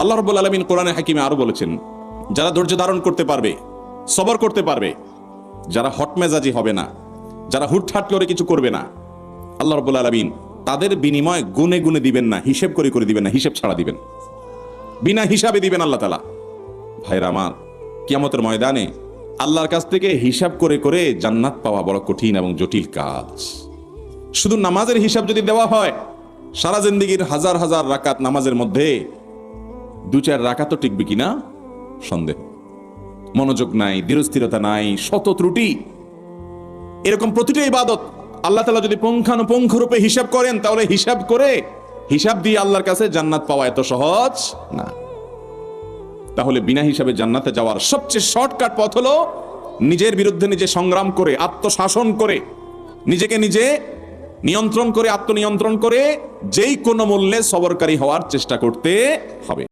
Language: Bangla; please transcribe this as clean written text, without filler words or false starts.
আল্লাহ রাব্বুল আলামিন কোরআনে হাকিমে আরো বলেছেন, যারা ধৈর্য ধারণ করতে পারবে, সবর করতে পারবে, যারা হটমেজাজি হবে না, যারা হুটহাট করে কিছু করবে না, আল্লাহ রাব্বুল আলামিন তাদের বিনিময় গুনে গুনে দিবেন না, হিসেব করে করে দিবেন না, হিসেব ছাড়া দিবেন, বিনা হিসাবে দিবেন আল্লাহ তাআলা। ভাইরা আমার, কিয়ামতের ময়দানে আল্লাহর কাছ থেকে হিসাব করে করে জান্নাত পাওয়া বড় কঠিন এবং জটিল কাজ। শুধু নামাজের হিসাব যদি দেওয়া হয়, সারা জিন্দেগির হাজার হাজার রাকাত নামাজের মধ্যে 2-4 রাকাত তো টিকবে কিনা সন্দেহ। মনোযোগ নাই, দৃঢ়স্থিরতা নাই, শত ত্রুটি। এরকম প্রতিটা ইবাদত আল্লাহ তাআলা যদি পুঙ্খানুপুঙ্খ রূপে হিসাব করেন, তাহলে হিসাব দিয়ে আল্লাহর কাছে জান্নাত পাওয়া এত সহজ না। তাহলে বিনা হিসাবে জান্নাতে যাওয়ার সবচেয়ে শর্টকাট পথ হলো নিজের বিরুদ্ধে নিজে সংগ্রাম করে, আত্মশাসন করে, নিজেকে নিজে নিয়ন্ত্রণ করে, আত্মনিয়ন্ত্রণ করে যেই কোনো মূল্যে সবরকারী হওয়ার চেষ্টা করতে হবে।